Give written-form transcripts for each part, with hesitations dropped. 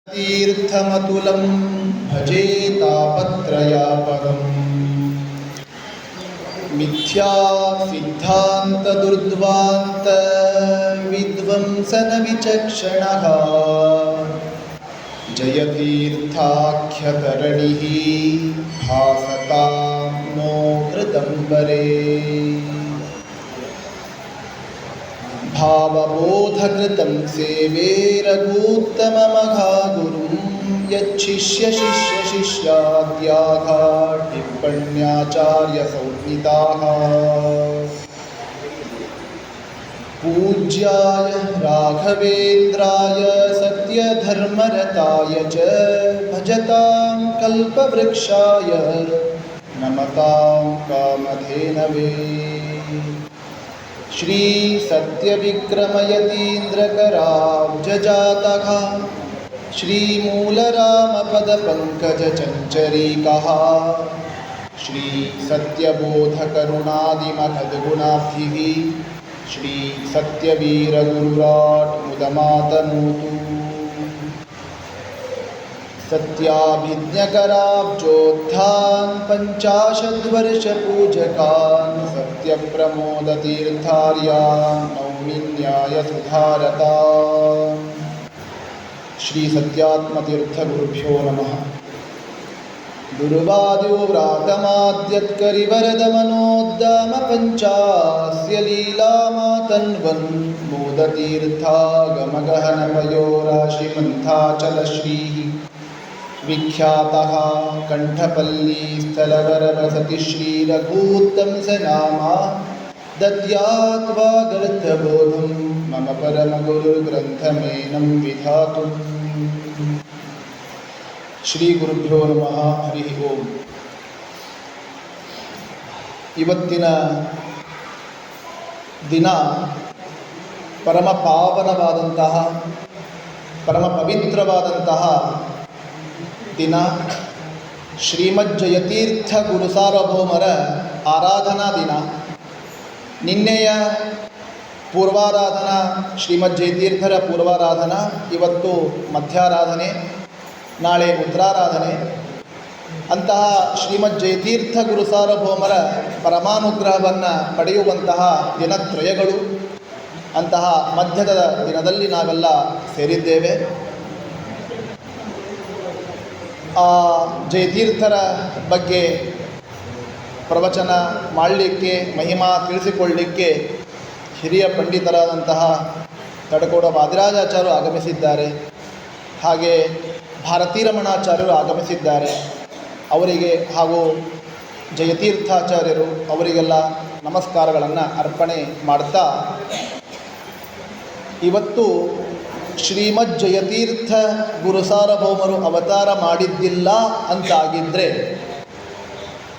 तीर्थमतुलं भजे तापत्रयापदम् मिथ्या सिद्धान्त दुर्ध्वान्त विध्वंसन विचक्षणः जयतीर्थाख्यतरणिः भासतां नो हृदम्बरे भावबोधकृतं सेवे रघूत्तममघागुरुं यच्छिष्यशिष्यशिष्याद्याः टिप्पण्याचार्यसंहिताः पूज्याय राघवेन्द्राय सत्यधर्मरताय च भजतां कल्पवृक्षाय नमतां कामधेनवे श्री सत्यविक्रमयतीन्द्रकराब्जजातः श्रीमूलरामपदपङ्कजचञ्चरीकः श्री सत्यबोधकरुणादिमहद्गुणाब्धिः श्री सत्यवीरगुरुराट् मुदमातनोतु सत्याभिज्ञकराब्जोत्थान् पञ्चाशद्वर्षपूजकान् सत्यप्रमोदतीर्थार्यान् नौमिन्यायसुधारतान् श्री सत्यात्मतीर्थगुरुभ्यो नमः। दुर्वाद्यो व्रातमाद्यत्करिवरदमनोद्दामपञ्चास्य लीलामातन्वन् मोदतीर्थागमगहनपयोराशिमन्थाचलश्रीः विख्यातः कण्ठपल्लीस्थलवरवसति श्रीरघूत्तंसनामा दद्यात्वा गर्थबोधं मम परमगुरुर्ग्रन्थमेनं विधातुम्। ಶ್ರೀ ಗುರುಭ್ಯೋ ನಮಃ. ಹರಿ ಓಂ. ಇವತ್ತಿನ ದಿನ ಪರಮ ಪಾವನವಾದಂತಹ ಪರಮ ಪವಿತ್ರವಾದಂತಹ ದಿನ. ಶ್ರೀಮದ್ ಜಯತೀರ್ಥ ಗುರುಸಾರ್ವಭೌಮರ ಆರಾಧನಾ ದಿನ. ನಿನ್ನೆಯ ಪೂರ್ವಾರಾಧನಾ ಶ್ರೀಮದ್ ಜಯತೀರ್ಥರ ಪೂರ್ವಾರಾಧನಾ, ಇವತ್ತು ಮಧ್ಯಾರಾಧನೆ, ನಾಳೆ ಉತ್ತರಾರಾಧನೆ. ಅಂತಹ ಶ್ರೀಮದ್ ಜಯತೀರ್ಥ ಗುರುಸಾರ್ವಭೌಮರ ಪರಮಾನುಗ್ರಹವನ್ನು ಪಡೆಯುವಂತಹ ದಿನತ್ರಯಗಳು. ಅಂತಹ ಮಧ್ಯದ ದಿನದಲ್ಲಿ ನಾವೆಲ್ಲ ಸೇರಿದ್ದೇವೆ. ಆ ಜಯತೀರ್ಥರ ಬಗ್ಗೆ ಪ್ರವಚನ ಮಾಡಲಿಕ್ಕೆ, ಮಹಿಮಾ ತಿಳಿಸಿಕೊಳ್ಳಲಿಕ್ಕೆ ಹಿರಿಯ ಪಂಡಿತರಾದಂತಹ ತಡಕೋಡ ವಾದಿರಾಜಾಚಾರ್ಯರು ಆಗಮಿಸಿದ್ದಾರೆ. ಹಾಗೆ ಭಾರತೀರಮಣಾಚಾರ್ಯರು ಆಗಮಿಸಿದ್ದಾರೆ. ಅವರಿಗೆ ಹಾಗೂ ಜಯತೀರ್ಥಾಚಾರ್ಯರು ಅವರಿಗೆಲ್ಲ ನಮಸ್ಕಾರಗಳನ್ನು ಅರ್ಪಣೆ ಮಾಡ್ತಾ, ಇವತ್ತು ಶ್ರೀಮದ್ ಜಯತೀರ್ಥ ಗುರುಸಾರ್ವಭೌಮರು ಅವತಾರ ಮಾಡಿದ್ದಿಲ್ಲ ಅಂತಾಗಿದ್ದರೆ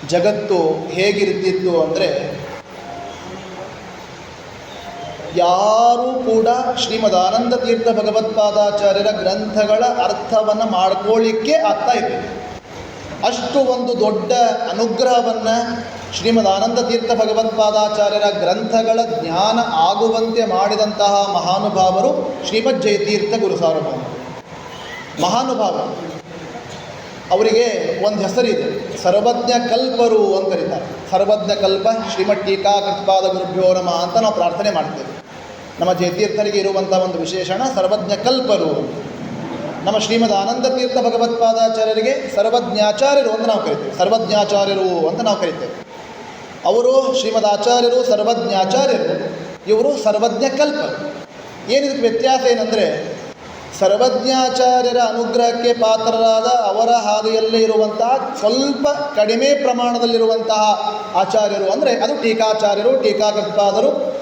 ಜಗತ್ತು ಹೇಗಿರ್ತಿತ್ತು ಅಂದರೆ, ಯಾರೂ ಕೂಡ ಶ್ರೀಮದ್ ಆನಂದ ತೀರ್ಥ ಭಗವತ್ಪಾದಾಚಾರ್ಯರ ಗ್ರಂಥಗಳ ಅರ್ಥವನ್ನು ಮಾಡ್ಕೊಳ್ಳಿಕ್ಕೆ ಆಗ್ತಾ ಇದೆ. ಅಷ್ಟು ಒಂದು ದೊಡ್ಡ ಅನುಗ್ರಹವನ್ನು ಶ್ರೀಮದ್ ಆನಂದ ತೀರ್ಥ ಭಗವತ್ಪಾದಾಚಾರ್ಯರ ಗ್ರಂಥಗಳ ಜ್ಞಾನ ಆಗುವಂತೆ ಮಾಡಿದಂತಹ ಮಹಾನುಭಾವರು ಶ್ರೀಮದ್ ಜಯತೀರ್ಥ ಗುರುಸಾರ್ವಭೌಮರು. ಮಹಾನುಭಾವರು. ಅವರಿಗೆ ಒಂದು ಹೆಸರಿದೆ, ಸರ್ವಜ್ಞ ಕಲ್ಪರು ಅಂತ ಕರೀತಾರೆ. ಸರ್ವಜ್ಞ ಕಲ್ಪ ಶ್ರೀಮದ್ ಟೀಕಾಕೃತ್ಪಾದ ಗುರುಭ್ಯೋ ನಮಃ ಅಂತ ನಾವು ಪ್ರಾರ್ಥನೆ ಮಾಡ್ತೇವೆ. ನಮ್ಮ ಜಯತೀರ್ಥರಿಗೆ ಇರುವಂಥ ಒಂದು ವಿಶೇಷಣ ಸರ್ವಜ್ಞ ಕಲ್ಪರು. ನಮ್ಮ ಶ್ರೀಮದ್ ಆನಂದ ತೀರ್ಥ ಭಗವತ್ಪಾದಾಚಾರ್ಯರಿಗೆ ಸರ್ವಜ್ಞಾಚಾರ್ಯರು ಅಂತ ನಾವು ಕರಿತೇವೆ. ಸರ್ವಜ್ಞಾಚಾರ್ಯರು ಅಂತ ನಾವು ಕರಿತೇವೆ. ಅವರು ಶ್ರೀಮದ್ ಆಚಾರ್ಯರು ಸರ್ವಜ್ಞಾಚಾರ್ಯರು, ಇವರು ಸರ್ವಜ್ಞ ಕಲ್ಪರು. ಏನಿದಕ್ಕೆ ವ್ಯತ್ಯಾಸ ಏನಂದರೆ, ಸರ್ವಜ್ಞಾಚಾರ್ಯರ ಅನುಗ್ರಹಕ್ಕೆ ಪಾತ್ರರಾದ ಅವರ ಹಾದಿಯಲ್ಲೇ ಇರುವಂತಹ ಸ್ವಲ್ಪ ಕಡಿಮೆ ಪ್ರಮಾಣದಲ್ಲಿರುವಂತಹ ಆಚಾರ್ಯರು ಅಂದರೆ ಅದು ಟೀಕಾಚಾರ್ಯರು, ಟೀಕಾಕೃತ್ಪಾದರು.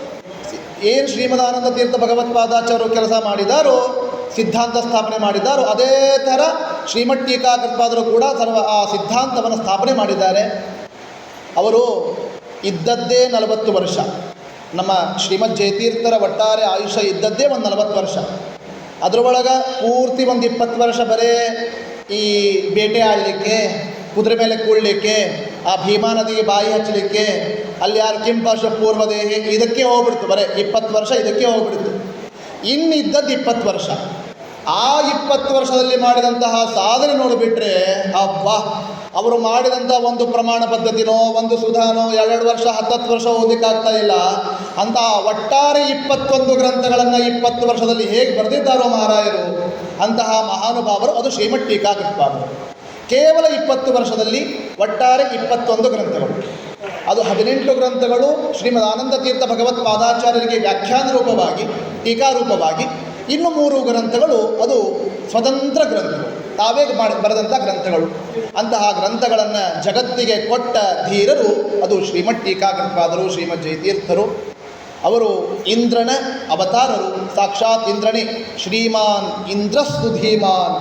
ಏನು ಶ್ರೀಮದಾನಂದ ತೀರ್ಥ ಭಗವತ್ಪಾದಾಚಾರ್ಯರು ಕೆಲಸ ಮಾಡಿದಾರೋ, ಸಿದ್ಧಾಂತ ಸ್ಥಾಪನೆ ಮಾಡಿದ್ದಾರೋ, ಅದೇ ಥರ ಶ್ರೀಮದ್ ಟೀಕಾಕೃತ್ಪಾದರು ಕೂಡ ಆ ಸಿದ್ಧಾಂತವನ್ನು ಸ್ಥಾಪನೆ ಮಾಡಿದ್ದಾರೆ. ಅವರು ಇದ್ದದ್ದೇ 40 ವರ್ಷ. ನಮ್ಮ ಶ್ರೀಮದ್ ಜಯತೀರ್ಥರ ಒಟ್ಟಾರೆ ಆಯುಷ್ಯ ಇದ್ದದ್ದೇ ಒಂದು 40 ವರ್ಷ. ಅದರೊಳಗೆ ಪೂರ್ತಿ ಒಂದು 20 ವರ್ಷ ಬರೇ ಈ ಬೇಟೆ ಆಡಲಿಕ್ಕೆ, ಕುದುರೆ ಮೇಲೆ ಕೂಡಲಿಕ್ಕೆ, ಆ ಭೀಮಾ ನದಿಗೆ ಬಾಯಿ ಹಚ್ಚಲಿಕ್ಕೆ, ಅಲ್ಲಿ ಯಾರು ಕೆಂಪಾಶ ಪೂರ್ವದೇಹಿ ಇದಕ್ಕೆ ಹೋಗ್ಬಿಡ್ತು. ಬರೀ 20 ವರ್ಷ ಇದಕ್ಕೆ ಹೋಗ್ಬಿಡ್ತು. ಇನ್ನಿದ್ದದ್ದು 20 ವರ್ಷ. ಆ 20 ವರ್ಷದಲ್ಲಿ ಮಾಡಿದಂತಹ ಸಾಧನೆ ನೋಡಿಬಿಟ್ರೆ ಅಬ್ಬಾ, ಅವರು ಮಾಡಿದಂಥ ಒಂದು ಪ್ರಮಾಣ ಪದ್ಧತಿನೋ ಒಂದು ಸುಧಾನೋ 2 ವರ್ಷ 10 ವರ್ಷ ಓದಲಿಕ್ಕಾಗ್ತಾ ಇಲ್ಲ. ಅಂತಹ ಒಟ್ಟಾರೆ 21 ಗ್ರಂಥಗಳನ್ನು 20 ವರ್ಷದಲ್ಲಿ ಹೇಗೆ ಬರೆದಿದ್ದಾರೋ ಮಹಾರಾಯರು, ಅಂತಹ ಮಹಾನುಭಾವರು ಅದು ಶ್ರೀಮಠ್ ಟೀಕಾಕೃತ್ಪಾದರು. ಕೇವಲ 20 ವರ್ಷದಲ್ಲಿ ಒಟ್ಟಾರೆ 21 ಗ್ರಂಥಗಳು. ಅದು 18 ಗ್ರಂಥಗಳು ಶ್ರೀಮದ್ ಆನಂದ ತೀರ್ಥ ಭಗವತ್ ಪಾದಾಚಾರ್ಯರಿಗೆ ವ್ಯಾಖ್ಯಾನ ರೂಪವಾಗಿ, ಟೀಕಾರೂಪವಾಗಿ, ಇನ್ನು 3 ಗ್ರಂಥಗಳು ಅದು ಸ್ವತಂತ್ರ ಗ್ರಂಥಗಳು, ತಾವೇ ಬರೆದಂಥ ಗ್ರಂಥಗಳು. ಅಂತಹ ಗ್ರಂಥಗಳನ್ನು ಜಗತ್ತಿಗೆ ಕೊಟ್ಟ ಧೀರರು ಅದು ಶ್ರೀಮಠ್ ಟೀಕಾಕೃತ್ಪಾದರು, ಶ್ರೀಮದ್ ಜಯತೀರ್ಥರು. ಅವರು ಇಂದ್ರನ ಅವತಾರರು, ಸಾಕ್ಷಾತ್ ಇಂದ್ರನೇ. ಶ್ರೀಮಾನ್ ಇಂದ್ರಸ್ತು ಧೀಮಾನ್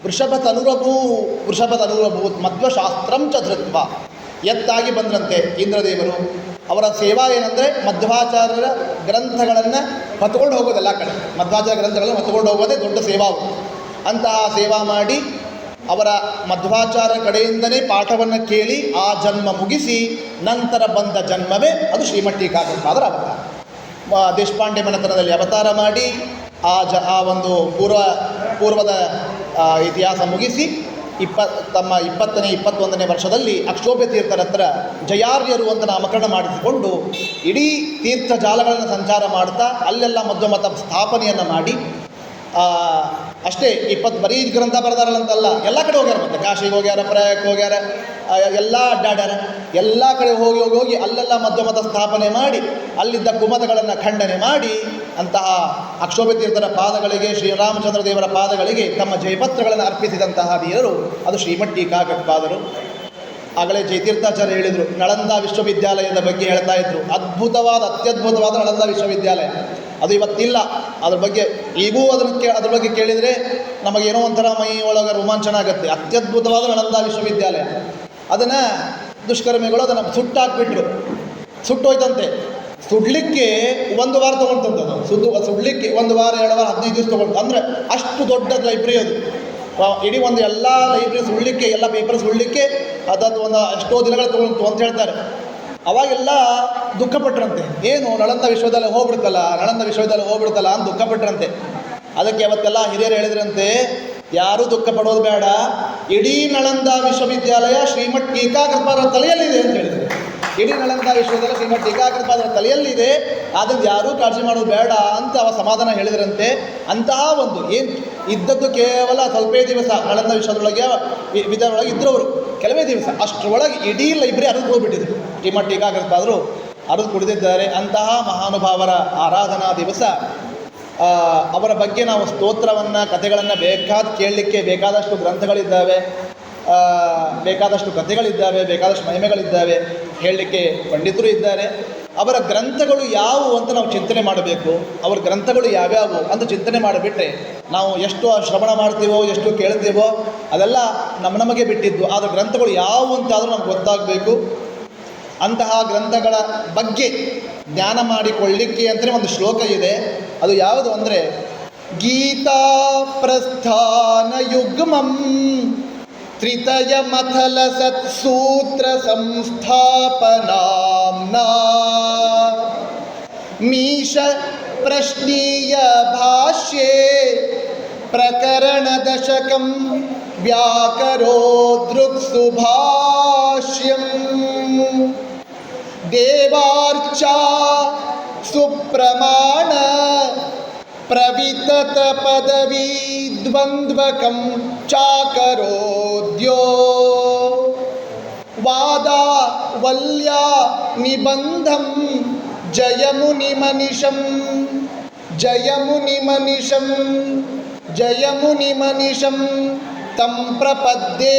ವೃಷಭತನುರಭೂತ್ ಮಧ್ವಶಾಸ್ತ್ರಂ ಚ ಧೃತ್ವ. ಎತ್ತಾಗಿ ಬಂದ್ರಂತೆ ಇಂದ್ರದೇವರು. ಅವರ ಸೇವಾ ಏನಂದರೆ ಮಧ್ವಾಚಾರ್ಯರ ಗ್ರಂಥಗಳನ್ನು ಹೊತ್ಕೊಂಡು ಹೋಗೋದೆಲ್ಲ ಕಡೆ, ಮಧ್ವಾಚಾರ್ಯ ಗ್ರಂಥಗಳನ್ನು ಹೊತ್ಕೊಂಡು ಹೋಗೋದೇ ದೊಡ್ಡ ಸೇವಾ. ಅಂತಹ ಸೇವಾ ಮಾಡಿ ಅವರ ಮಧ್ವಾಚಾರ್ಯ ಕಡೆಯಿಂದಲೇ ಪಾಠವನ್ನು ಕೇಳಿ ಆ ಜನ್ಮ ಮುಗಿಸಿ ನಂತರ ಬಂದ ಜನ್ಮವೇ ಅದು ಶ್ರೀಮಠ್ ಟೀಕಾಕೃತ್ಪಾದರ ಅವತಾರ. ದೇಶಪಾಂಡೆ ಮನೆತನದಲ್ಲಿ ಅವತಾರ ಮಾಡಿ ಆ ಒಂದು ಪೂರ್ವದ ಇತಿಹಾಸ ಮುಗಿಸಿ ತಮ್ಮ 20ನೇ 21ನೇ ವರ್ಷದಲ್ಲಿ ಅಕ್ಷೋಭ್ಯ ತೀರ್ಥರ ಹತ್ರ ಜಯಾರ್ಯರು ಅಂತ ನಾಮಕರಣ ಮಾಡಿಸಿಕೊಂಡು ಇಡೀ ತೀರ್ಥ ಜಾಲಗಳನ್ನು ಸಂಚಾರ ಮಾಡ್ತಾ ಅಲ್ಲೆಲ್ಲ ಮಧ್ವಮತ ಸ್ಥಾಪನೆಯನ್ನು ಮಾಡಿ ಅಷ್ಟೇ 20 ಬರೀ ಗ್ರಂಥ ಬರೆದಾರಲ್ಲಂತಲ್ಲ, ಎಲ್ಲ ಕಡೆ ಹೋಗ್ಯಾರ. ಮತ್ತು ಕಾಶಿಗೆ ಹೋಗ್ಯಾರ, ಪ್ರಯಾಗಕ್ಕೆ ಹೋಗ್ಯಾರ, ಎಲ್ಲ ಅಡ್ಡಾಡ್ಯಾರ. ಎಲ್ಲ ಕಡೆ ಹೋಗಿ ಅಲ್ಲೆಲ್ಲ ಮಧ್ವಮತ ಸ್ಥಾಪನೆ ಮಾಡಿ ಅಲ್ಲಿದ್ದ ಕುಮತಗಳನ್ನು ಖಂಡನೆ ಮಾಡಿ ಅಂತಹ ಅಕ್ಷೋಭ್ಯ ತೀರ್ಥರ ಪಾದಗಳಿಗೆ, ಶ್ರೀರಾಮಚಂದ್ರ ದೇವರ ಪಾದಗಳಿಗೆ ತಮ್ಮ ಜಯಪತ್ರಗಳನ್ನು ಅರ್ಪಿಸಿದಂತಹ ಧೀರರು ಅದು ಶ್ರೀಮಠ್ ಟೀಕಾಕೃತ್ಪಾದರು. ಆಗಲೇ ಜಯತೀರ್ಥಾಚಾರ್ಯ ಹೇಳಿದರು, ನಳಂದ ವಿಶ್ವವಿದ್ಯಾಲಯದ ಬಗ್ಗೆ ಹೇಳ್ತಾ ಇದ್ರು. ಅತ್ಯದ್ಭುತವಾದ ನಳಂದ ವಿಶ್ವವಿದ್ಯಾಲಯ ಅದು ಇವತ್ತಿಲ್ಲ. ಅದ್ರ ಬಗ್ಗೆ ಈಗೂ ಅದ್ರ ಬಗ್ಗೆ ಕೇಳಿದರೆ ನಮಗೇನೋ ಒಂಥರ ಮೈ ಒಳಗೆ ರೋಮಾಂಚನ ಆಗುತ್ತೆ. ಅತ್ಯದ್ಭುತವಾದ ನಳಂದ ವಿಶ್ವವಿದ್ಯಾಲಯ. ಅದನ್ನು ದುಷ್ಕರ್ಮಿಗಳು ಅದನ್ನು ಸುಟ್ಟಾಕ್ಬಿಟ್ರು. ಸುಟ್ಟೋಯ್ತಂತೆ. ಸುಡಲಿಕ್ಕೆ 1 ವಾರ ತೊಗೊಳ್ತಂಥದ್ದು. ಸುಡಲಿಕ್ಕೆ 1 ವಾರ 2 ವಾರ 15 ದಿವಸ ತೊಗೊಳ್ತು. ಅಂದರೆ ಅಷ್ಟು ದೊಡ್ಡ ಲೈಬ್ರರಿ ಅದು. ಇಡೀ ಒಂದು ಎಲ್ಲ ಲೈಬ್ರರಿ ಸುಡಲಿಕ್ಕೆ, ಎಲ್ಲ ಪೇಪರ್ಸ್ ಸುಡಲಿಕ್ಕೆ ಅದನ್ನು ಒಂದು ಎಷ್ಟೋ ದಿನಗಳು ತೊಗೊಳ್ತು ಅಂತ ಹೇಳ್ತಾರೆ. ಅವಾಗೆಲ್ಲ ದುಃಖಪಟ್ಟರಂತೆ. ಏನು ನಳಂದ ವಿಶ್ವವಿದ್ಯಾಲಯ ಹೋಗ್ಬಿಡ್ತಲ್ಲ ಅಂತ ದುಃಖಪಟ್ಟರಂತೆ. ಅದಕ್ಕೆ ಅವತ್ತೆಲ್ಲ ಹಿರಿಯರು ಹೇಳಿದ್ರಂತೆ, ಯಾರೂ ದುಃಖ ಪಡೋದು ಬೇಡ, ಇಡೀ ನಳಂದ ವಿಶ್ವವಿದ್ಯಾಲಯ ಶ್ರೀಮಠ್ ಟೀಕಾಕೃತ್ಪಾದರ ತಲೆಯಲ್ಲಿದೆ ಅಂತ ಹೇಳಿದರು. ಇಡೀ ನಳಂದ ವಿಶ್ವವಿದ್ಯಾಲಯ ಶ್ರೀಮಠ್ ಟೀಕಾಕೃತ್ಪಾದರ ತಲೆಯಲ್ಲಿದೆ, ಆದ್ದರಿಂದ ಯಾರೂ ಕಾಳಜಿ ಮಾಡೋದು ಬೇಡ ಅಂತ ಅವ ಸಮಾಧಾನ ಹೇಳಿದ್ರಂತೆ. ಅಂತಹ ಒಂದು ಏನು ಇದ್ದದ್ದು ಕೇವಲ ಸ್ವಲ್ಪೇ ದಿವಸ ನಳಂದ ವಿದ್ಯಾಲಯದೊಳಗೆ ಇದ್ದರವರು ಕೆಲವೇ ದಿವಸ, ಅಷ್ಟರೊಳಗೆ ಇಡೀ ಲೈಬ್ರರಿ ಅರಿದು ಹೋಗ್ಬಿಟ್ಟಿದ್ರು. ಶ್ರೀಮಠ್ ಟೀಕಾಕೃತ್ಪಾದರು ಅರಿದು ಕುಡಿದಿದ್ದಾರೆ. ಅಂತಹ ಮಹಾನುಭಾವರ ಆರಾಧನಾ ದಿವಸ ಅವರ ಬಗ್ಗೆ ನಾವು ಸ್ತೋತ್ರವನ್ನು, ಕಥೆಗಳನ್ನು ಕೇಳಲಿಕ್ಕೆ ಬೇಕಾದಷ್ಟು ಗ್ರಂಥಗಳಿದ್ದಾವೆ, ಬೇಕಾದಷ್ಟು ಕಥೆಗಳಿದ್ದಾವೆ, ಬೇಕಾದಷ್ಟು ಮಹಿಮೆಗಳಿದ್ದಾವೆ, ಹೇಳಲಿಕ್ಕೆ ಪಂಡಿತರು ಇದ್ದಾರೆ. ಅವರ ಗ್ರಂಥಗಳು ಯಾವುವು ಅಂತ ನಾವು ಚಿಂತನೆ ಮಾಡಬೇಕು. ಅವರ ಗ್ರಂಥಗಳು ಯಾವ್ಯಾವು ಅಂತ ಚಿಂತನೆ ಮಾಡಿಬಿಟ್ರೆ ನಾವು ಎಷ್ಟು ಶ್ರವಣ ಮಾಡ್ತೀವೋ, ಎಷ್ಟು ಕೇಳ್ತೀವೋ ಅದೆಲ್ಲ ನಮಗೆ ಬಿಟ್ಟಿದ್ದು. ಆದರೆ ಗ್ರಂಥಗಳು ಯಾವುವು ಅಂತಾದರೂ ನಮ್ಗೆ ಗೊತ್ತಾಗಬೇಕು. ಅಂತಹ ಗ್ರಂಥಗಳ ಬಗ್ಗೆ ಜ್ಞಾನ ಮಾಡಿಕೊಳ್ಳಿಕ್ಕೆ ಅಂತಲೇ ಒಂದು ಶ್ಲೋಕ ಇದೆ. ಅದು ಯಾವುದು ಅಂದರೆ, ಗೀತಾ ಪ್ರಸ್ಥಾನ ಯುಗ್ಮಂ ತ್ರಿತಯ ಮಥಲ ಸತ್ಸೂತ್ರ ಸಂಸ್ಥಾಪನಾಂನಾ ಮೀಶ ಪ್ರಶ್ನೀಯ ಭಾಷ್ಯೆ ಪ್ರಕರಣ ದಶಕಂ ವ್ಯಾಕರೋದೃಕ್ಸು ಭಾಷ್ಯಂ ದೇವಾರ್ಚಾ ಸುಪ್ರಮಾಣ ಪ್ರವಿತತ ಪದವಿ ದ್ವಂದ್ವಕಂ ಚಾಕರೋದ್ಯೋ ವಾದಾ ವಲ್ಯಾ ನಿಬಂಧಂ ಜಯಮುನಿಮನಿಷಂ ತಂ ಪ್ರಪದ್ಯೆ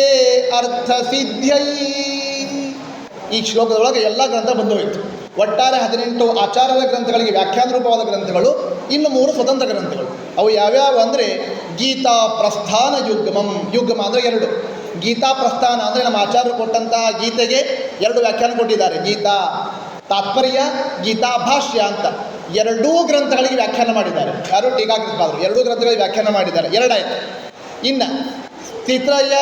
ಅರ್ಥಸಿದ್ಧೈ. ಈ ಶ್ಲೋಕದೊಳಗೆ ಎಲ್ಲ ಗ್ರಂಥ ಬಂದು ಹೋಯಿತು. ಒಟ್ಟಾರೆ 18 ಆಚಾರ್ಯರ ಗ್ರಂಥಗಳಿಗೆ ವ್ಯಾಖ್ಯಾನ ರೂಪವಾದ ಗ್ರಂಥಗಳು, ಇನ್ನು 3 ಸ್ವತಂತ್ರ ಗ್ರಂಥಗಳು. ಅವು ಯಾವ್ಯಾವು ಅಂದರೆ, ಗೀತಾ ಪ್ರಸ್ಥಾನ ಯುಗ್ಮ ಅಂದರೆ 2. ಗೀತಾ ಪ್ರಸ್ಥಾನ ಅಂದರೆ ನಮ್ಮ ಆಚಾರ್ಯರು ಕೊಟ್ಟಂತಹ ಗೀತೆಗೆ 2 ವ್ಯಾಖ್ಯಾನ ಕೊಟ್ಟಿದ್ದಾರೆ. ಗೀತಾ ತಾತ್ಪರ್ಯ, ಗೀತಾ ಭಾಷ್ಯ ಅಂತ 2 ಗ್ರಂಥಗಳಿಗೆ ವ್ಯಾಖ್ಯಾನ ಮಾಡಿದ್ದಾರೆ. ಯಾರು? ಟೀಕಾಕೃತ್ಪಾದರು 2 ಗ್ರಂಥಗಳಿಗೆ ವ್ಯಾಖ್ಯಾನ ಮಾಡಿದ್ದಾರೆ. 2 ಆಯಿತು. ಇನ್ನು ಸ್ಥಿತ್ರಯ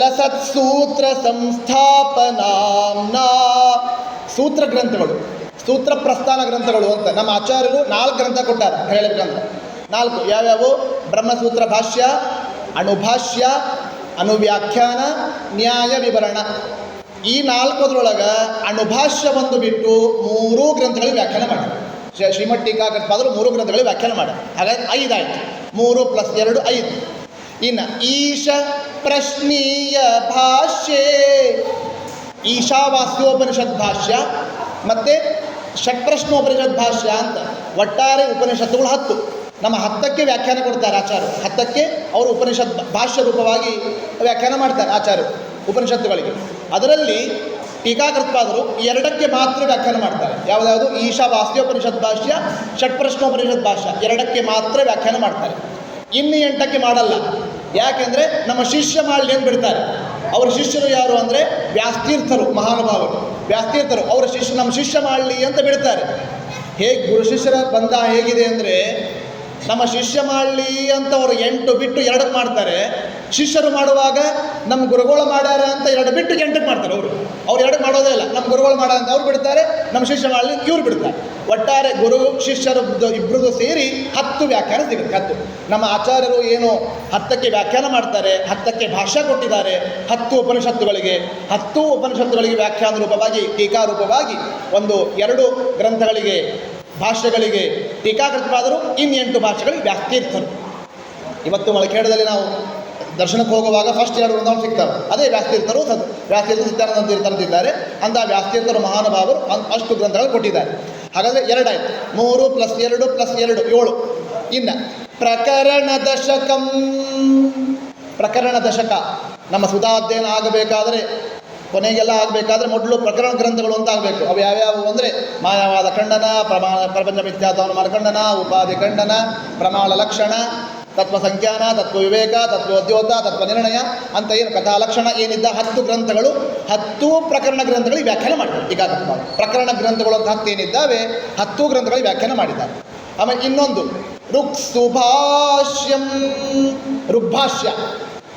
ಲಸತ್ಸೂತ್ರ ಸಂಸ್ಥಾಪನಾಂನಾ ಸೂತ್ರ ಗ್ರಂಥಗಳು, ಸೂತ್ರ ಪ್ರಸ್ಥಾನ ಗ್ರಂಥಗಳು ಅಂತ ನಮ್ಮ ಆಚಾರ್ಯರು 4 ಗ್ರಂಥ ಕೊಟ್ಟಾರೆ. ಹೇಳಬೇಕಂತ 4 ಯಾವ್ಯಾವು? ಬ್ರಹ್ಮಸೂತ್ರ ಭಾಷ್ಯ, ಅಣುಭಾಷ್ಯ, ಅನುವ್ಯಾಖ್ಯಾನ, ನ್ಯಾಯ ವಿವರಣ. ಈ ನಾಲ್ಕದರೊಳಗೆ ಅಣುಭಾಷ್ಯ ಒಂದು ಬಿಟ್ಟು 3 ಗ್ರಂಥಗಳಿಗೆ ವ್ಯಾಖ್ಯಾನ ಮಾಡಿದ್ರು. ಶ್ರೀಮಠ್ ಟೀಕಾಕೃತ್ಪಾದರು 3 ಗ್ರಂಥಗಳಿಗೆ ವ್ಯಾಖ್ಯಾನ ಮಾಡಿ. ಹಾಗಾಗಿ 5 ಆಯಿತು. 3 + 2 5. ಇನ್ನು ಈಶ ಪ್ರಶ್ನೀಯ ಭಾಷ್ಯೆ, ಈಶಾವಾಸ್ಯೋಪನಿಷತ್ ಭಾಷ್ಯ ಮತ್ತು ಷಟ್ಪ್ರಶ್ನೋಪನಿಷತ್ ಭಾಷ್ಯ ಅಂತ ಒಟ್ಟಾರೆ ಉಪನಿಷತ್ತುಗಳು 10. ನಮ್ಮ 10ಕ್ಕೆ ವ್ಯಾಖ್ಯಾನ ಕೊಡ್ತಾರೆ ಆಚಾರ್ಯರು. 10ಕ್ಕೆ ಅವರು ಉಪನಿಷತ್ ಭಾಷ್ಯ ರೂಪವಾಗಿ ವ್ಯಾಖ್ಯಾನ ಮಾಡ್ತಾರೆ ಆಚಾರ್ಯರು ಉಪನಿಷತ್ತುಗಳಿಗೆ. ಅದರಲ್ಲಿ ಟೀಕಾಕೃತ್ಪಾದರು 2ಕ್ಕೆ ಮಾತ್ರ ವ್ಯಾಖ್ಯಾನ ಮಾಡ್ತಾರೆ. ಯಾವುದ್ಯಾವುದು? ಈಶಾವಾಸ್ಯೋಪನಿಷತ್ ಭಾಷ್ಯ, ಷಟ್ಪ್ರಶ್ನೋಪನಿಷತ್ ಭಾಷ್ಯ 2ಕ್ಕೆ ಮಾತ್ರ ವ್ಯಾಖ್ಯಾನ ಮಾಡ್ತಾರೆ. ಇನ್ನು 8ಕ್ಕೆ ಮಾಡಲ್ಲ. ಯಾಕೆಂದರೆ ನಮ್ಮ ಶಿಷ್ಯ ಮಾಡಲಿ ಅಂತ ಬಿಡ್ತಾರೆ. ಅವರ ಶಿಷ್ಯರು ಯಾರು ಅಂದರೆ ವ್ಯಾಸತೀರ್ಥರು, ಮಹಾನುಭಾವರು ವ್ಯಾಸತೀರ್ಥರು. ಅವರ ನಮ್ಮ ಶಿಷ್ಯ ಮಾಡಲಿ ಅಂತ ಬಿಡ್ತಾರೆ. ಹೇಗೆ ಗುರು ಶಿಷ್ಯರ ಬಂಧ ಹೇಗಿದೆ ಅಂದರೆ, ನಮ್ಮ ಶಿಷ್ಯ ಮಾಡಲಿ ಅಂತ ಅವರು 8 ಬಿಟ್ಟು 2ಕ್ಕೆ ಮಾಡ್ತಾರೆ. ಶಿಷ್ಯರು ಮಾಡುವಾಗ ನಮ್ಮ ಗುರುಗಳು ಮಾಡ್ಯಾರ ಅಂತ 2 ಬಿಟ್ಟು 8ಕ್ಕೆ ಮಾಡ್ತಾರೆ. ಅವ್ರು 2ಕ್ಕೆ ಮಾಡೋದೇ ಇಲ್ಲ. ನಮ್ಮ ಗುರುಗಳು ಮಾಡ ಅಂತ ಅವ್ರು ಬಿಡ್ತಾರೆ, ನಮ್ಮ ಶಿಷ್ಯ ಮಾಡಲಿ ಇವ್ರು ಬಿಡ್ತಾರೆ. ಒಟ್ಟಾರೆ ಗುರು ಶಿಷ್ಯರು ಇಬ್ಬರದು ಸೇರಿ 10 ವ್ಯಾಖ್ಯಾನ ಸಿಗುತ್ತೆ. 10 ನಮ್ಮ ಆಚಾರ್ಯರು ಏನು 10ಕ್ಕೆ ವ್ಯಾಖ್ಯಾನ ಮಾಡ್ತಾರೆ, 10ಕ್ಕೆ ಭಾಷ್ಯ ಕೊಟ್ಟಿದ್ದಾರೆ. 10 ಉಪನಿಷತ್ತುಗಳಿಗೆ 10 ಉಪನಿಷತ್ತುಗಳಿಗೆ ವ್ಯಾಖ್ಯಾನ ರೂಪವಾಗಿ, ಟೀಕಾ ರೂಪವಾಗಿ 2 ಗ್ರಂಥಗಳಿಗೆ ಭಾಷ್ಯಗಳಿಗೆ ಟೀಕಾಕೃತವಾದರು. ಇನ್ನು 8 ಭಾಷೆಗಳಿಗೆ ವ್ಯಾಸತೀರ್ಥರು. ಇವತ್ತು ಮಳಖೇಡದಲ್ಲಿ ನಾವು ದರ್ಶನಕ್ಕೆ ಹೋಗುವಾಗ ಫಸ್ಟ್ 2 ವೃಂದಾವನ ಸಿಗ್ತವೆ. ಅದೇ ವ್ಯಾಸತೀರ್ಥರು, ವ್ಯಾಸತೀರ್ಥ ಸಿದ್ಧಾನಂದ ತೀರ್ಥರಂತಿದ್ದಾರೆ. ಅಂತ ವ್ಯಾಸತೀರ್ಥರು ಮಹಾನುಭಾವರು ಅಷ್ಟು ಗ್ರಂಥಗಳು ಕೊಟ್ಟಿದ್ದಾರೆ. ಹಾಗಾದರೆ 2 ಆಯಿತು. 3 + 2 + 2 7. ಇನ್ನು ಪ್ರಕರಣ ದಶಕಂ, ಪ್ರಕರಣ ದಶಕ ನಮ್ಮ ಸುಧಾಧ್ಯಯನ ಆಗಬೇಕಾದರೆ, ಕೊನೆಗೆಲ್ಲ ಆಗಬೇಕಾದ್ರೆ ಮೊದಲು ಪ್ರಕರಣ ಗ್ರಂಥಗಳು ಅಂತ ಆಗಬೇಕು. ಅವು ಯಾವ್ಯಾವು ಅಂದರೆ ಮಾಯಾವಾದ ಖಂಡನ, ಪ್ರಪಂಚ ಮಿಥ್ಯಾತ್ವನ ಖಂಡನ, ಉಪಾಧಿ ಖಂಡನ, ಪ್ರಮಾಣ ಲಕ್ಷಣ, ತತ್ವ ಸಂಖ್ಯಾನ, ತತ್ವ ವಿವೇಕ, ತತ್ವೋದ್ಯೋತ, ತತ್ವ ನಿರ್ಣಯ ಅಂತ ಏನು ಕಥಾಲಕ್ಷಣ ಏನಿದ್ದ 10 ಗ್ರಂಥಗಳು, 10 ಪ್ರಕರಣ ಗ್ರಂಥಗಳಿಗೆ ವ್ಯಾಖ್ಯಾನ ಮಾಡಿದ್ದಾರೆ. ಈಗ ಪ್ರಕರಣ ಗ್ರಂಥಗಳು ಅಂತ 10 ಏನಿದ್ದಾವೆ 10 ಗ್ರಂಥಗಳಿಗೆ ವ್ಯಾಖ್ಯಾನ ಮಾಡಿದ್ದಾರೆ. ಆಮೇಲೆ ಇನ್ನೊಂದು ಋಕ್ಸುಭಾಷ್ಯಂ, ಋಗ್ಭಾಷ್ಯ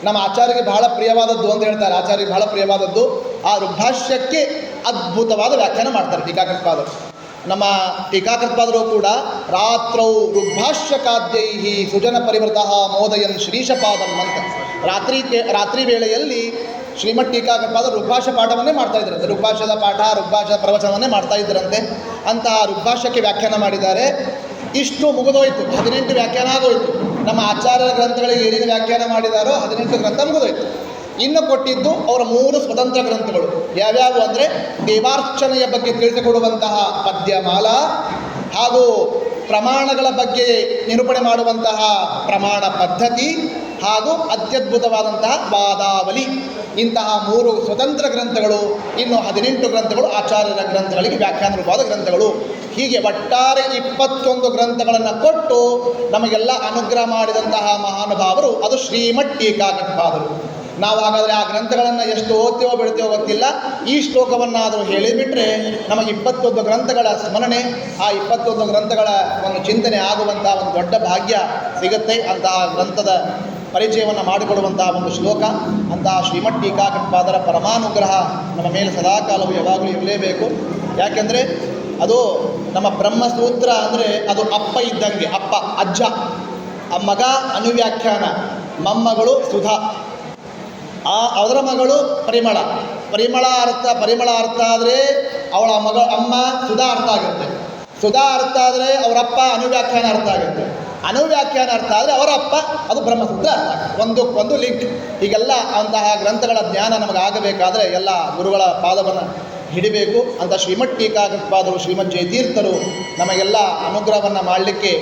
ನಮ್ಮ ಆಚಾರ್ಯರಿಗೆ ಬಹಳ ಪ್ರಿಯವಾದದ್ದು ಅಂತ ಹೇಳ್ತಾರೆ. ಆಚಾರ್ಯರಿಗೆ ಬಹಳ ಪ್ರಿಯವಾದದ್ದು ಆ ಋಗ್ಭಾಷ್ಯಕ್ಕೆ ಅದ್ಭುತವಾದ ವ್ಯಾಖ್ಯಾನ ಮಾಡ್ತಾರೆ ಟೀಕಾಕೃತ್ಪಾದರು. ನಮ್ಮ ಟೀಕಾಕೃತ್ಪಾದರು ಕೂಡ ರಾತ್ರೌ ಋಗ್ಭಾಷ್ಯಕಾದ್ಯೈ ಸುಜನ ಪರಿವೃತಃ ಮೋದಯನ್ ಶ್ರೀಶಪಾದಂ ಅಂತ ರಾತ್ರಿ ವೇಳೆಯಲ್ಲಿ ಶ್ರೀಮಠ್ ಟೀಕಾಕೃತ್ಪಾದರು ಋಗ್ಭಾಷ್ಯ ಪಾಠವನ್ನೇ ಮಾಡ್ತಾ ಇದ್ದರಂತೆ. ಋಗ್ಭಾಷ್ಯದ ಪಾಠ, ಋಗ್ಭಾಷ್ಯದ ಪ್ರವಚನವನ್ನೇ ಮಾಡ್ತಾ ಇದ್ದರಂತೆ. ಅಂತಹ ಋಗ್ಭಾಷ್ಯಕ್ಕೆ ವ್ಯಾಖ್ಯಾನ ಮಾಡಿದ್ದಾರೆ. ಇಷ್ಟು ಮುಗಿದೋಯ್ತು, 18 ವ್ಯಾಖ್ಯಾನ ಆಗೋಯ್ತು. ನಮ್ಮ ಆಚಾರ್ಯರ ಗ್ರಂಥಗಳಿಗೆ ಏನೇನು ವ್ಯಾಖ್ಯಾನ ಮಾಡಿದಾರೋ 18 ಗ್ರಂಥ ಮುಗಿದೋಯ್ತು. ಇನ್ನು ಕೊಟ್ಟಿದ್ದು ಅವರ 3 ಸ್ವತಂತ್ರ ಗ್ರಂಥಗಳು. ಯಾವ್ಯಾವು ಅಂದರೆ ದೇವಾರ್ಚನೆಯ ಬಗ್ಗೆ ತಿಳಿಸಿಕೊಡುವಂತಹ ಪದ್ಯಮಾಲಾ, ಹಾಗೂ ಪ್ರಮಾಣಗಳ ಬಗ್ಗೆ ನಿರೂಪಣೆ ಮಾಡುವಂತಹ ಪ್ರಮಾಣ ಪದ್ಧತಿ, ಹಾಗೂ ಅತ್ಯದ್ಭುತವಾದಂತಹ ವಾದಾವಲಿ. ಇಂತಹ 3 ಸ್ವತಂತ್ರ ಗ್ರಂಥಗಳು. ಇನ್ನು 18 ಗ್ರಂಥಗಳು ಆಚಾರ್ಯರ ಗ್ರಂಥಗಳಿಗೆ ವ್ಯಾಖ್ಯಾನ ರೂಪವಾದ ಗ್ರಂಥಗಳು. ಹೀಗೆ ಒಟ್ಟಾರೆ 21 ಗ್ರಂಥಗಳನ್ನು ಕೊಟ್ಟು ನಮಗೆಲ್ಲ ಅನುಗ್ರಹ ಮಾಡಿದಂತಹ ಮಹಾನುಭಾವರು ಅದು ಶ್ರೀಮಠ್ ಟೀಕಾಕೃತ್ಪಾದರು. ನಾವು ಹಾಗಾದರೆ ಆ ಗ್ರಂಥಗಳನ್ನು ಎಷ್ಟು ಓದ್ತೇವೋ ಬಿಡ್ತೇವೋ ಗೊತ್ತಿಲ್ಲ. ಈ ಶ್ಲೋಕವನ್ನಾದರೂ ಹೇಳಿಬಿಟ್ರೆ ನಮಗೆ 21 ಗ್ರಂಥಗಳ ಸ್ಮರಣೆ, ಆ 21 ಗ್ರಂಥಗಳ ಒಂದು ಚಿಂತನೆ ಆಗುವಂಥ ಒಂದು ದೊಡ್ಡ ಭಾಗ್ಯ ಸಿಗುತ್ತೆ. ಅಂತಹ ಗ್ರಂಥದ ಪರಿಚಯವನ್ನು ಮಾಡಿಕೊಡುವಂತಹ ಒಂದು ಶ್ಲೋಕ. ಅಂತಹ ಶ್ರೀಮಠ್ ಟೀಕಾಕೃತ್ಪಾದರ ಪರಮಾನುಗ್ರಹ ನಮ್ಮ ಮೇಲೆ ಸದಾಕಾಲವು ಯಾವಾಗಲೂ ಇರಲೇಬೇಕು. ಯಾಕೆಂದರೆ ಅದು ನಮ್ಮ ಬ್ರಹ್ಮಸೂತ್ರ ಅಂದರೆ ಅದು ಅಪ್ಪ ಇದ್ದಂಗೆ. ಅಪ್ಪ ಅಜ್ಜ, ಆ ಮಗ ಅನುವ್ಯಾಖ್ಯಾನ, ಮೊಮ್ಮಗಳು ಸುಧಾ, ಅವರ ಮಗಳು ಪರಿಮಳ. ಪರಿಮಳ ಅರ್ಥ ಆದರೆ ಅವಳ ಅಮ್ಮ ಸುಧಾ ಅರ್ಥ ಆಗುತ್ತೆ. ಸುಧಾ ಅರ್ಥ ಆದರೆ ಅವರಪ್ಪ ಅನುವ್ಯಾಖ್ಯಾನ ಅರ್ಥ ಆಗುತ್ತೆ. ಅನುವ್ಯಾಖ್ಯಾನ ಅರ್ಥ ಆದರೆ ಅವರ ಅಪ್ಪ ಅದು ಬ್ರಹ್ಮಸೂತ್ರ ಅರ್ಥ ಆಗುತ್ತೆ. ಒಂದಕ್ಕೊಂದು ಲಿಂಕ್. ಹೀಗೆಲ್ಲ ಅಂತಹ ಗ್ರಂಥಗಳ ಜ್ಞಾನ ನಮಗಾಗಬೇಕಾದರೆ ಎಲ್ಲ ಗುರುಗಳ ಪಾದವನ್ನು ಹಿಡಿಬೇಕು. ಅಂತ ಶ್ರೀಮಠ್ ಟೀಕಾಕೃತ್ಪಾದರು ಶ್ರೀಮದ್ ಜಯತೀರ್ಥರು ನಮಗೆಲ್ಲ ಅನುಗ್ರಹವನ್ನು ಮಾಡಲಿಕ್ಕೆ,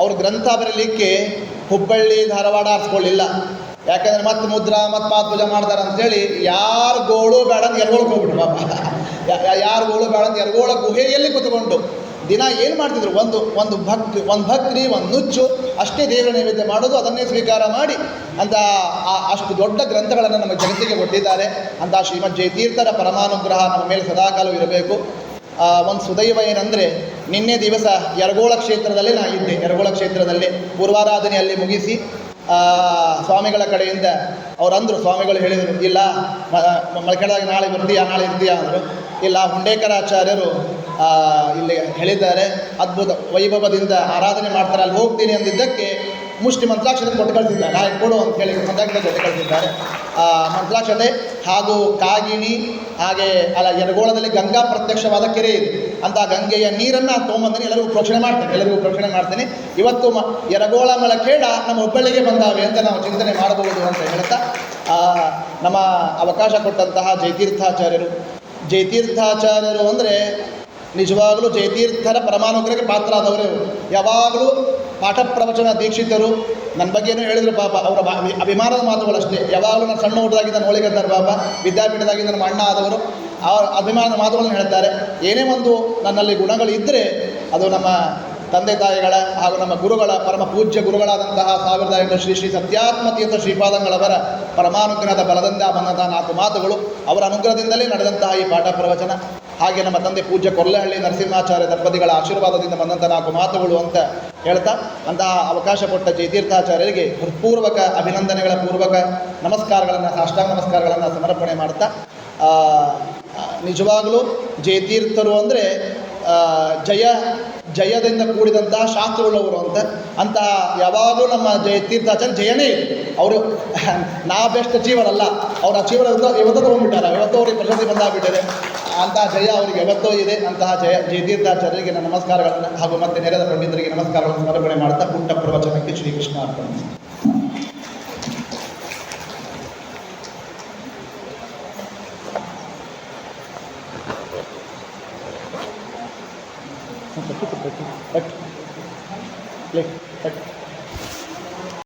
ಅವ್ರ ಗ್ರಂಥ ಬರಲಿಕ್ಕೆ ಹುಬ್ಬಳ್ಳಿ ಧಾರವಾಡ ಆರಿಸ್ಕೊಳ್ಳಿಲ್ಲ. ಯಾಕೆಂದರೆ ಮತ್ತೆ ಮುದ್ರಾ ಮತ್ತು ಪಾತ್ಪೂಜ ಮಾಡ್ತಾರೆ ಅಂಥೇಳಿ ಯಾರು ಗೋಳು ಬೇಡ ಅಂತ ಎರಗೋಳಕ್ಕೆ ಹೋಗ್ಬಿಟ್ರು ಬಾಬಾ. ಯಾರು ಗೋಳು ಬೇಡ ಅಂತ ಎರಗೋಳ ಗುಹೆಯಲ್ಲಿ ಕೂತ್ಕೊಂಡು ದಿನ ಏನು ಮಾಡ್ತಿದ್ರು, ಒಂದು ಭಕ್ರಿ, ಒಂದು ನುಚ್ಚು ಅಷ್ಟೇ ದೇವರ ನೈವೇದ್ಯ ಮಾಡೋದು, ಅದನ್ನೇ ಸ್ವೀಕಾರ ಮಾಡಿ ಅಂತ ಅಷ್ಟು ದೊಡ್ಡ ಗ್ರಂಥಗಳನ್ನು ನಮ್ಮ ಜಗತ್ತಿಗೆ ಕೊಟ್ಟಿದ್ದಾರೆ. ಅಂತ ಶ್ರೀಮದ್ ಜಯತೀರ್ಥರ ಪರಮಾನುಗ್ರಹ ನಮ್ಮ ಮೇಲೆ ಸದಾಕಾಲವೂ ಇರಬೇಕು. ಒಂದು ಸುದೈವ ಏನಂದರೆ, ನಿನ್ನೆ ದಿವಸ ಯರಗೋಳ ಕ್ಷೇತ್ರದಲ್ಲೇ ನಾ ಇದ್ದೆ. ಯರಗೋಳ ಕ್ಷೇತ್ರದಲ್ಲಿ ಪೂರ್ವಾರಾಧನೆಯಲ್ಲಿ ಮುಗಿಸಿ ಸ್ವಾಮಿಗಳ ಕಡೆಯಿಂದ ಅವರಂದರು, ಸ್ವಾಮಿಗಳು ಹೇಳಿದರು, ಇಲ್ಲ ಮಳಕೇಡದಾಗ ನಾಳೆ ಇರ್ತೀಯಾ ಅಂದರು. ಇಲ್ಲ, ಹುಂಡೇಕರಾಚಾರ್ಯರು ಇಲ್ಲಿ ಹೇಳಿದ್ದಾರೆ, ಅದ್ಭುತ ವೈಭವದಿಂದ ಆರಾಧನೆ ಮಾಡ್ತಾರೆ, ಅಲ್ಲಿ ಹೋಗ್ತೀನಿ ಅಂದಿದ್ದಕ್ಕೆ ಮುಷ್ಟಿ ಮಂತ್ರಾಕ್ಷತೆ ಕೊಟ್ಟು ಕಳಿಸಿದ್ದಾರೆ. ಕೊಡು ಅಂತ ಹೇಳಿ ಮಂತ್ರಾಕ್ಷತೆ ಕೊಟ್ಟು ಕಳಿಸಿದ್ದಾರೆ. ಮಂತ್ರಾಕ್ಷತೆ ಹಾಗೂ ಕಾಗಿಣಿ, ಹಾಗೆ ಯರಗೋಳದಲ್ಲಿ ಗಂಗಾ ಪ್ರತ್ಯಕ್ಷವಾದ ಕೆರೆ ಇದೆ ಅಂತ ಗಂಗೆಯ ನೀರನ್ನು ತೊಗೊಂಬಂదని ಎಲ್ಲರಿಗೂ ಪ್ರೋಕ್ಷಣೆ ಮಾಡ್ತೇನೆ. ಇವತ್ತು ಯರಗೋಳ ಮಲಖೇಡ ನಮ್ಮ ಹುಬ್ಬಳ್ಳಿಗೆ ಬಂದಾವೆ ಅಂತ ನಾವು ಚಿಂತನೆ ಮಾಡಬಹುದು ಅಂತ ಹೇಳ್ತಾ, ನಮ್ಮ ಅವಕಾಶ ಕೊಟ್ಟಂತಹ ಜಯತೀರ್ಥಾಚಾರ್ಯರು ಅಂದರೆ ನಿಜವಾಗಲೂ ಜಯತೀರ್ಥರ ಪರಮಾನುಗ್ರಹಕ್ಕೆ ಪಾತ್ರ ಆದವರೇ. ಯಾವಾಗಲೂ ಪಾಠ ಪ್ರವಚನ ದೀಕ್ಷಿತರು. ನನ್ನ ಬಗ್ಗೆ ಏನೋ ಹೇಳಿದ್ರು ಪಾಪ, ಅವರ ಅಭಿಮಾನದ ಮಾತುಗಳಷ್ಟೇ. ಯಾವಾಗಲೂ ನಾನು ಸಣ್ಣ ಊಟದಾಗಿದ್ದ ನೋಳಿಗದ್ದಾರ ಪಾಪ, ವಿದ್ಯಾಪೀಠದಾಗಿದ್ದ ನಮ್ಮ ಅಣ್ಣ ಆದವರು ಅವರ ಅಭಿಮಾನದ ಮಾತುಗಳನ್ನು ಹೇಳ್ತಾರೆ. ಏನೇ ಒಂದು ನನ್ನಲ್ಲಿ ಗುಣಗಳು ಇದ್ದರೆ ಅದು ನಮ್ಮ ತಂದೆ ತಾಯಿಗಳ ಹಾಗೂ ನಮ್ಮ ಗುರುಗಳ ಪರಮ ಪೂಜ್ಯ ಗುರುಗಳಾದಂತಹ 1500 ಶ್ರೀ ಶ್ರೀ ಸತ್ಯಾತ್ಮತೀರ್ಥ ಶ್ರೀಪಾದಂಗಳವರ ಪರಮಾನುಗ್ರಹದ ಬಲದಿಂದ ಬಂದಂತಹ 4 ಮಾತುಗಳು, ಅವರ ಅನುಗ್ರಹದಿಂದಲೇ ನಡೆದಂತಹ ಈ ಪಾಠ ಪ್ರವಚನ. ಹಾಗೆ ನಮ್ಮ ತಂದೆ ಪೂಜ್ಯ ಕೊರ್ಲಹಳ್ಳಿ ನರಸಿಂಹಾಚಾರ್ಯ ದಂಪತಿಗಳ ಆಶೀರ್ವಾದದಿಂದ ಬಂದಂಥ 4 ಮಾತುಗಳು ಅಂತ ಹೇಳ್ತಾ, ಅಂತಹ ಅವಕಾಶ ಕೊಟ್ಟ ಜಯತೀರ್ಥಾಚಾರ್ಯರಿಗೆ ಹೃತ್ಪೂರ್ವಕ ಅಭಿನಂದನೆಗಳ ಪೂರ್ವಕ ನಮಸ್ಕಾರಗಳನ್ನು, ಸಾಷ್ಟಾಂಗ ನಮಸ್ಕಾರಗಳನ್ನು ಸಮರ್ಪಣೆ ಮಾಡ್ತಾ, ನಿಜವಾಗಲೂ ಜಯತೀರ್ಥರು ಅಂದರೆ ಜಯದಿಂದ ಕೂಡಿದಂತಹ ಶಾಸ್ತ್ರವುಳ್ಳವರು ಅಂತಹ ಯಾವಾಗಲೂ ನಮ್ಮ ಜಯತೀರ್ಥಾಚಾರ್ಯ ಜಯನೇ ಇದೆ. ಅವರು ನಾ ಬೆಸ್ಟ್ ಅಚೀವರ್ ಅಲ್ಲ, ಅವ್ರ ಅಚೀವರ್ ಇವತ್ತು ತೊಗೊಂಡ್ಬಿಟ್ಟಾರೆ, ಇವತ್ತು ಅವ್ರಿಗೆ ಪ್ರಶಸ್ತಿ ಬಂದಾಗ್ಬಿಟ್ಟಿದೆ. ಅಂತಹ ಜಯ ಅವರಿಗೆ ಯಾವತ್ತೋ ಇದೆ. ಅಂತಹ ಜಯತೀರ್ಥಾಚಾರ್ಯರಿಗೆ ನನ್ನ ನಮಸ್ಕಾರಗಳನ್ನು ಹಾಗೂ ಮತ್ತೆ ನೆರೆದ ಪಂಡಿತರಿಗೆ ನಮಸ್ಕಾರಗಳನ್ನು ಸಮರ್ಪಣೆ ಮಾಡ್ತಾ ಪುಟ್ಟ ಪ್ರವಚನಕ್ಕೆ ಶ್ರೀಕೃಷ್ಣ ಅರ್ಪಣೆ. ಕಟ್ಟು